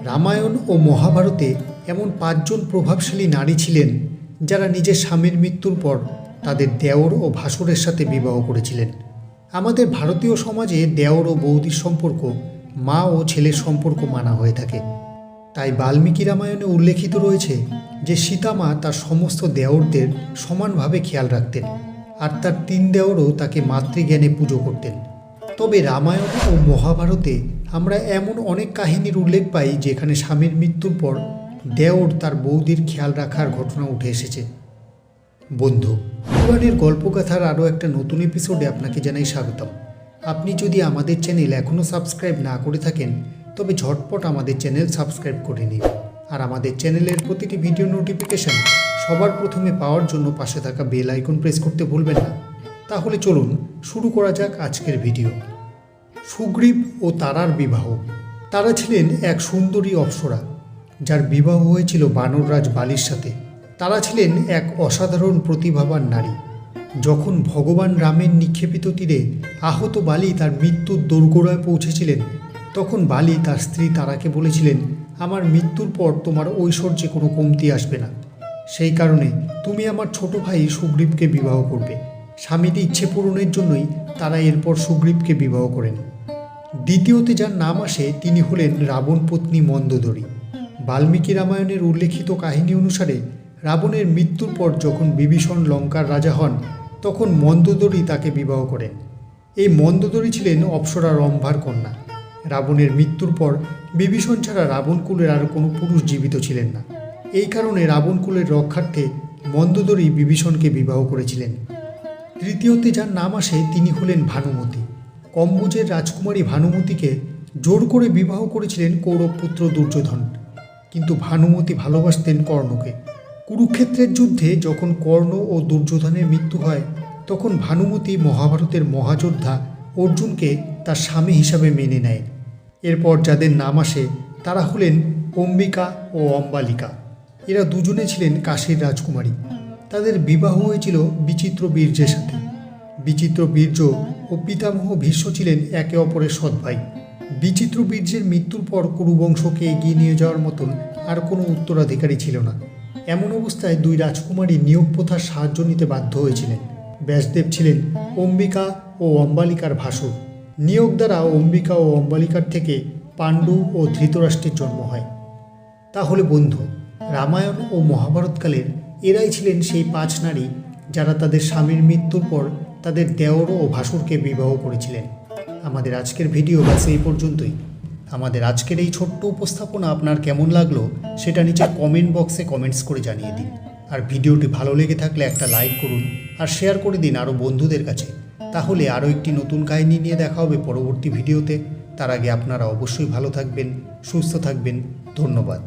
রামায়ণ ও মহাভারতে এমন 5 জন প্রভাবশালী নারী ছিলেন যারা নিজের স্বামীর মৃত্যুর পর তাদের দেওর ও ভাসুরের সাথে বিবাহ করেছিলেন। আমাদের ভারতীয় সমাজে দেওর ও বৌদির সম্পর্ক মা ও ছেলের সম্পর্ক মানা হয়ে থাকে। তাই বাল্মীকি রামায়ণে উল্লেখিত রয়েছে যে সীতামা তার সমস্ত দেওরদের সমানভাবে খেয়াল রাখতেন, আর তার 3 দেওরও তাকে মাতৃজ্ঞানে পুজো করতেন। তবে রামায়ণ ও মহাভারতে আমরা এমন অনেক কাহিনীর উল্লেখ পাই যেখানে স্বামীর মৃত্যুর পর দেওর তার বৌদির খেয়াল রাখার ঘটনা উঠে এসেছে। বন্ধু, পুরাণের গল্পগাথার আরও একটা নতুন এপিসোডে আপনাকে জানাই স্বাগতম। আপনি যদি আমাদের চ্যানেল এখনও সাবস্ক্রাইব না করে থাকেন তবে ঝটপট আমাদের চ্যানেল সাবস্ক্রাইব করে নিন, আর আমাদের চ্যানেলের প্রতিটি ভিডিও নোটিফিকেশন সবার প্রথমে পাওয়ার জন্য পাশে থাকা বেল আইকন প্রেস করতে ভুলবেন না। তাহলে চলুন শুরু করা যাক আজকের ভিডিও। সুগ্রীব ও তারার বিবাহ। তারা ছিলেন এক সুন্দরী অপ্সরা যার বিবাহ হয়েছিল বানররাজ বালির সাথে। তারা ছিলেন এক অসাধারণ প্রতিভাবান নারী। যখন ভগবান রামের নিক্ষেপিত তীরে আহত বালি তার মৃত্যুর দোরগোড়ায় পৌঁছেছিলেন, তখন বালি তার স্ত্রী তারাকে বলেছিলেন, আমার মৃত্যুর পর তোমার ঐশ্বর্যে কোনো কমতি আসবে না, সেই কারণে তুমি আমার ছোট ভাই সুগ্রীবকে বিবাহ করবে। স্বামীর ইচ্ছে পূরণের জন্যই তারা এরপর সুগ্রীবকে বিবাহ করেন। দ্বিতীয়তে যার নাম আসে তিনি হলেন রাবণ পত্নী মন্দোদরী। বাল্মীকি রামায়ণের উল্লেখিত কাহিনী অনুসারে রাবণের মৃত্যুর পর যখন বিভীষণ লঙ্কার রাজা হন, তখন মন্দোদরী তাকে বিবাহ করেন। এই মন্দোদরী ছিলেন অপ্সরা রম্ভার কন্যা। রাবণের মৃত্যুর পর বিভীষণ ছাড়া রাবণকুলের আর কোনো পুরুষ জীবিত ছিলেন না। এই কারণে রাবণকুলের রক্ষার্থে মন্দোদরী বিভীষণকে বিবাহ করেছিলেন। তৃতীয়তে যার নাম আসে তিনি হলেন ভানুমতি। কম্বোজের রাজকুমারী ভানুমতিকে জোর করে বিবাহ করেছিলেন কৌরবপুত্র দুর্যোধন, কিন্তু ভানুমতি ভালোবাসতেন কর্ণকে। কুরুক্ষেত্রের যুদ্ধে যখন কর্ণ ও দুর্যোধনের মৃত্যু হয়, তখন ভানুমতি মহাভারতের মহাযোদ্ধা অর্জুনকে তার স্বামী হিসাবে মেনে নেয়। এরপর যাদের নাম আসে তারা হলেন অম্বিকা ও অম্বালিকা। এরা দুজনে ছিলেন কাশীর রাজকুমারী। তাদের বিবাহ হয়েছিল বিচিত্র বীর্যের সাথে। বিচিত্র বীর্য ও পিতামহ ভীষ্ম ছিলেন একে অপরের সৎ ভাই। বিচিত্র বীর্যের মৃত্যুর পর কুরুবংশকে এগিয়ে নিয়ে যাওয়ার মতন আর কোনো উত্তরাধিকারী ছিল না। এমন অবস্থায় 2 রাজকুমারী নিয়োগ প্রথার সাহায্য নিতে বাধ্য হয়েছিলেন। ব্যাসদেব ছিলেন অম্বিকা ও অম্বালিকার ভাসুর। নিয়োগ দ্বারা অম্বিকা ও অম্বালিকার থেকে পাণ্ডু ও ধৃতরাষ্ট্রের জন্ম হয়। তাহলে বন্ধু, রামায়ণ ও মহাভারতকালের এরাই ছিলেন সেই 5 নারী যারা তাদের স্বামীর মৃত্যুর পর তাদের দেওর ও ভাসুরকে বিবাহ করেছিলেন। আমাদের আজকের ভিডিও বাস এই পর্যন্তই। আমাদের আজকের এই ছোট্ট উপস্থাপনা আপনার কেমন লাগলো সেটা নিচে কমেন্ট বক্সে কমেন্টস করে জানিয়ে দিন। আর ভিডিওটি ভালো লেগে থাকলে একটা লাইক করুন আর শেয়ার করে দিন আরও বন্ধুদের কাছে। তাহলে আরও একটি নতুন কাহিনী নিয়ে দেখা হবে পরবর্তী ভিডিওতে। তার আগে আপনারা অবশ্যই ভালো থাকবেন, সুস্থ থাকবেন। ধন্যবাদ।